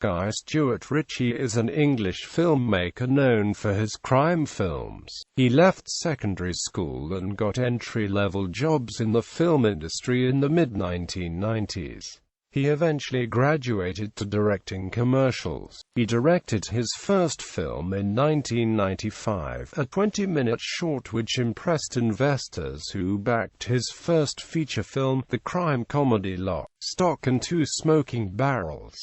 Guy Stuart Ritchie is an English filmmaker known for his crime films. He left secondary school and got entry-level jobs in the film industry in the mid-1990s. He eventually graduated to directing commercials. He directed his first film in 1995, a 20-minute short which impressed investors who backed his first feature film, the crime comedy Lock, Stock and Two Smoking Barrels.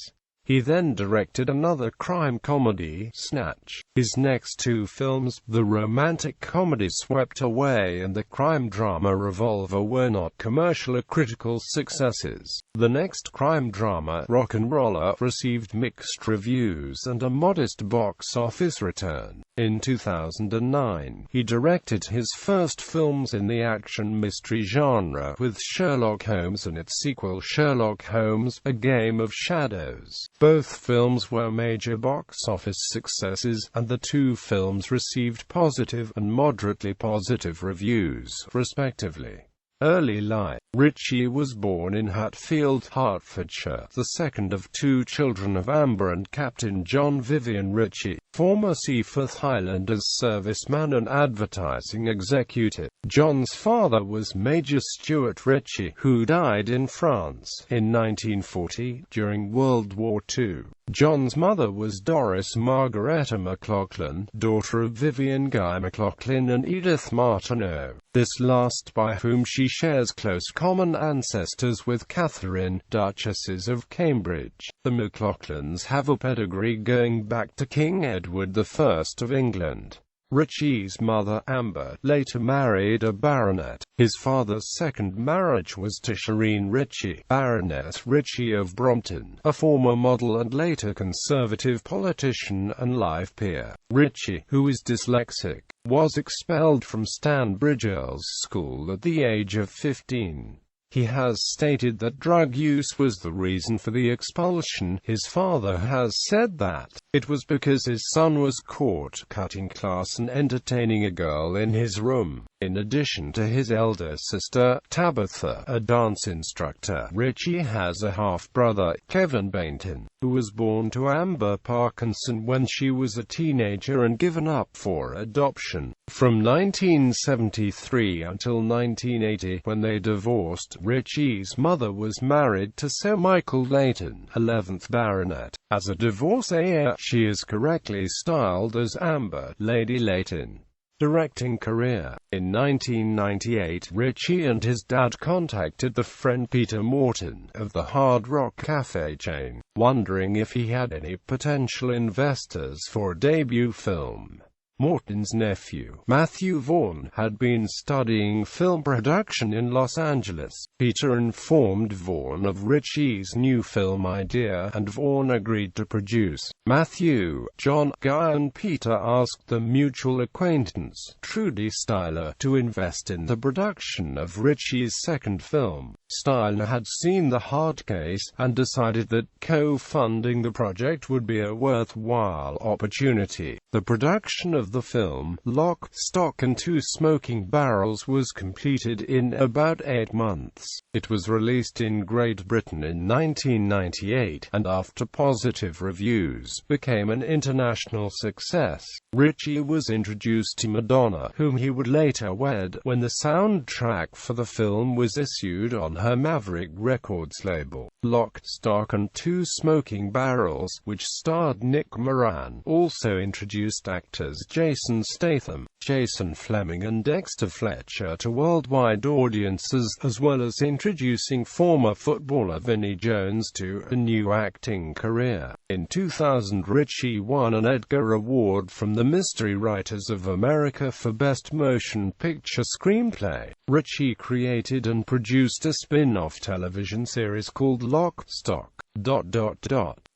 He then directed another crime comedy, Snatch. His next two films, the romantic comedy Swept Away and the crime drama Revolver, were not commercial or critical successes. The next crime drama, Rock'n'Roller, received mixed reviews and a modest box office return. In 2009, he directed his first films in the action-mystery genre with Sherlock Holmes and its sequel Sherlock Holmes: A Game of Shadows. Both films were major box office successes, and the two films received positive and moderately positive reviews, respectively. Early life. Ritchie was born in Hatfield, Hertfordshire, the second of two children of Amber and Captain John Vivian Ritchie, former Seaforth Highlanders serviceman and advertising executive. John's father was Major Stuart Ritchie, who died in France in 1940 during World War II. John's mother was Doris Margaretta McLaughlin, daughter of Vivian Guy McLaughlin and Edith Martineau, this last by whom she shares close common ancestors with Catherine, Duchesses of Cambridge. The McLaughlins have a pedigree going back to King Edward I of England. Ritchie's mother, Amber, later married a baronet. His father's second marriage was to Shireen Ritchie, Baroness Ritchie of Brompton, a former model and later Conservative politician and life peer. Ritchie, who is dyslexic, was expelled from Stanbridge Girls' School at the age of 15. He has stated that drug use was the reason for the expulsion. His father has said that it was because his son was caught cutting class and entertaining a girl in his room. In addition to his elder sister, Tabitha, a dance instructor, Ritchie has a half-brother, Kevin Bainton, who was born to Amber Parkinson when she was a teenager and given up for adoption. From 1973 until 1980, when they divorced, Ritchie's mother was married to Sir Michael Leighton, 11th Baronet. As a divorcee, she is correctly styled as Amber, Lady Leighton. Directing career. In 1998, Ritchie and his dad contacted the friend Peter Morton of the Hard Rock Cafe chain, wondering if he had any potential investors for a debut film. Morton's nephew, Matthew Vaughn, had been studying film production in Los Angeles. Peter informed Vaughn of Ritchie's new film idea, and Vaughn agreed to produce. Matthew, John, Guy and Peter asked the mutual acquaintance, Trudy Styler, to invest in the production of Ritchie's second film. Styler had seen The Hard Case, and decided that co-funding the project would be a worthwhile opportunity. The production of the film, Lock, Stock and Two Smoking Barrels, was completed in about 8 months. It was released in Great Britain in 1998, and after positive reviews, became an international success. Ritchie was introduced to Madonna, whom he would later wed, when the soundtrack for the film was issued on her Maverick Records label. Lock, Stock and Two Smoking Barrels, which starred Nick Moran, also introduced actors Jason Statham, Jason Fleming and Dexter Fletcher to worldwide audiences, as well as introducing former footballer Vinnie Jones to a new acting career. In 2000, Ritchie won an Edgar Award from the Mystery Writers of America for Best Motion Picture Screenplay. Ritchie created and produced a spin-off television series called Lock, Stock, ...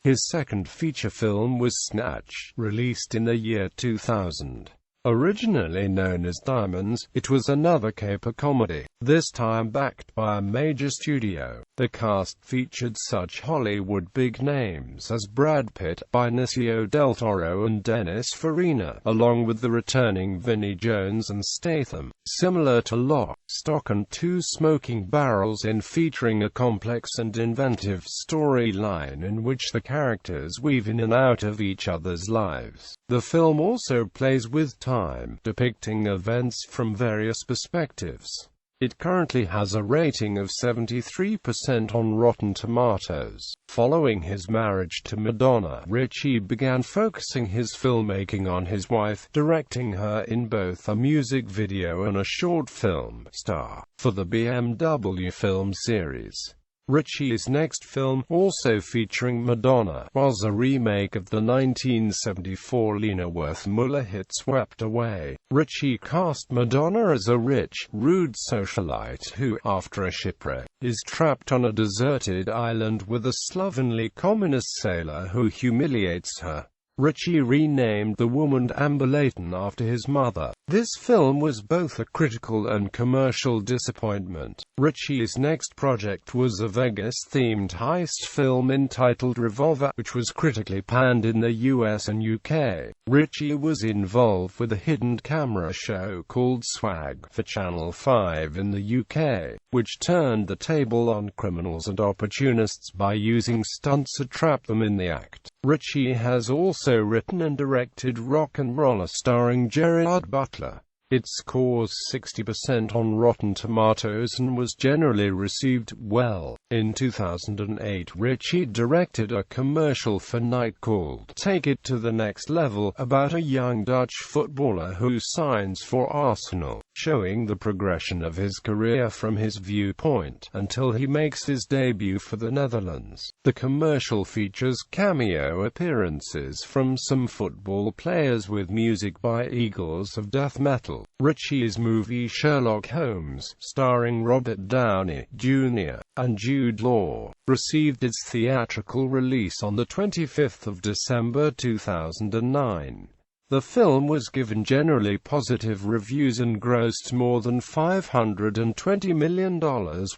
His second feature film was Snatch, released in the year 2000. Originally known as Diamonds, it was another caper comedy. this time backed by a major studio. The cast featured such Hollywood big names as Brad Pitt, Benicio del Toro and Dennis Farina, along with the returning Vinnie Jones and Statham. Similar to Lock, Stock and Two Smoking Barrels in featuring a complex and inventive storyline in which the characters weave in and out of each other's lives. The film also plays with time, depicting events from various perspectives. It currently has a rating of 73% on Rotten Tomatoes. Following his marriage to Madonna, Ritchie began focusing his filmmaking on his wife, directing her in both a music video and a short film, Star, for the BMW film series. Ritchie's next film, also featuring Madonna, was a remake of the 1974 Lena Werth-Muller hit Swept Away. Ritchie cast Madonna as a rich, rude socialite who, after a shipwreck, is trapped on a deserted island with a slovenly communist sailor who humiliates her. Ritchie renamed the woman Amber Layton after his mother. This film was both a critical and commercial disappointment. Ritchie's next project was a Vegas-themed heist film entitled Revolver, which was critically panned in the US and UK. Ritchie was involved with a hidden camera show called Swag for Channel 5 in the UK, which turned the table on criminals and opportunists by using stunts to trap them in the act. Ritchie has also written and directed Rock and Roller starring Gerard Butler. It scores 60% on Rotten Tomatoes and was generally received well. In 2008, Ritchie directed a commercial for Nike called Take It to the Next Level, about a young Dutch footballer who signs for Arsenal, showing the progression of his career from his viewpoint, until he makes his debut for the Netherlands. The commercial features cameo appearances from some football players with music by Eagles of Death Metal. Ritchie's movie Sherlock Holmes, starring Robert Downey Jr. and Jude Law, received its theatrical release on the 25th of December 2009. The film was given generally positive reviews and grossed more than $520 million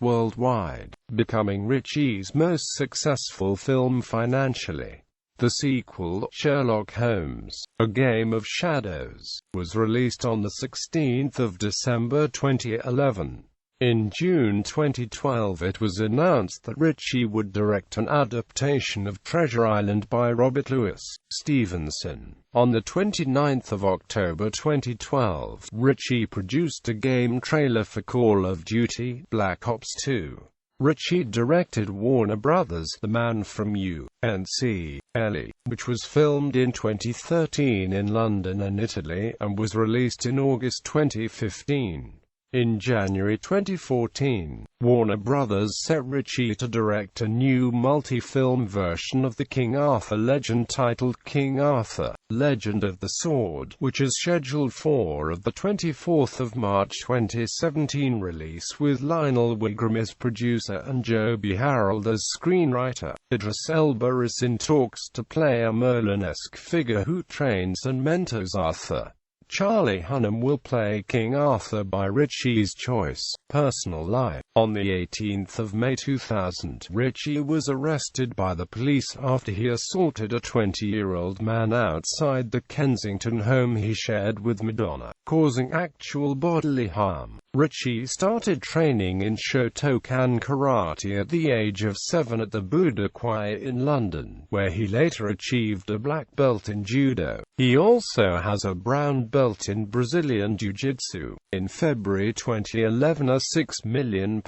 worldwide, becoming Ritchie's most successful film financially. The sequel, Sherlock Holmes: A Game of Shadows, was released on the 16th of December 2011. In June 2012 it was announced that Ritchie would direct an adaptation of Treasure Island by Robert Louis Stevenson. On the 29th of October 2012, Ritchie produced a game trailer for Call of Duty: Black Ops 2. Ritchie directed Warner Brothers' The Man from U.N.C. Ellie, which was filmed in 2013 in London and Italy, and was released in August 2015. In January 2014, Warner Brothers set Ritchie to direct a new multi-film version of the King Arthur legend titled King Arthur: Legend of the Sword, which is scheduled for the 24th of March 2017 release, with Lionel Wigram as producer and Joby Harold as screenwriter. Idris Elba is in talks to play a Merlin-esque figure who trains and mentors Arthur. Charlie Hunnam will play King Arthur by Ritchie's choice. Personal life. On the 18th of May 2000, Ritchie was arrested by the police after he assaulted a 20-year-old man outside the Kensington home he shared with Madonna, causing actual bodily harm. Ritchie started training in Shotokan karate at the age of 7 at the Budokai in London, where he later achieved a black belt in judo. He also has a brown belt in Brazilian Jiu-Jitsu. In February 2011, a £6 million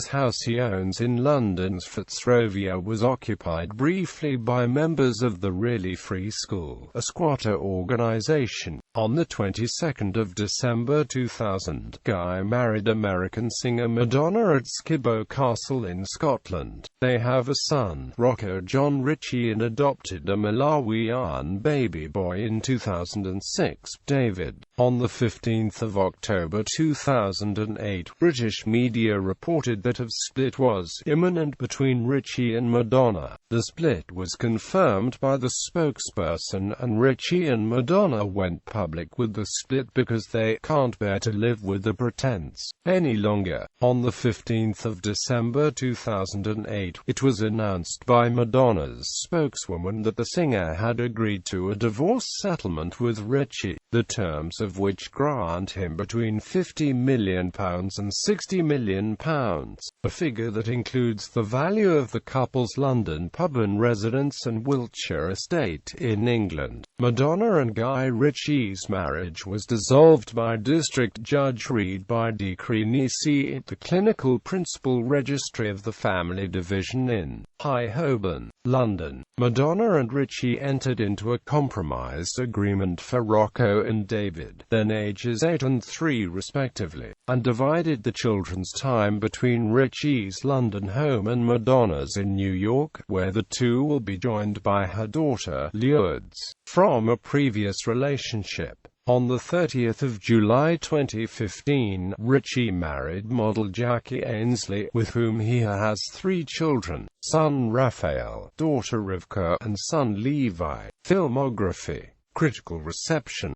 house he owns in London's Fitzrovia was occupied briefly by members of the Really Free School, a squatter organisation. On the 22nd of December 2000, Guy married American singer Madonna at Skibbo Castle in Scotland. They have a son, rocker John Ritchie, and adopted a Malawian baby boy in 2006, David. On 15 October 2008, British media reported that a split was imminent between Ritchie and Madonna. The split was confirmed by the spokesperson, and Ritchie and Madonna went public with the split because they can't bear to live with the pretense any longer. On 15 December 2008, it was announced by Madonna's spokeswoman that the singer had agreed to a divorce settlement with Ritchie, the terms of which grant him between £50 million and £60 million, a figure that includes the value of the couple's London pub and residence and Wiltshire estate in England. Madonna and Guy Ritchie's marriage was dissolved by District Judge Reed by decree nisi at the Clinical Principal Registry of the Family Division in High Holborn, London. Madonna and Ritchie entered into a compromise agreement for Rocco and David, then ages 8 and 3 respectively, and divided the children's time between Ritchie's London home and Madonna's in New York, where the two will be joined by her daughter, Lourdes, from a previous relationship. On 30 July 2015, Ritchie married model Jackie Ainsley, with whom he has 3 children, son Raphael, daughter Rivka, and son Levi. Filmography. Critical reception.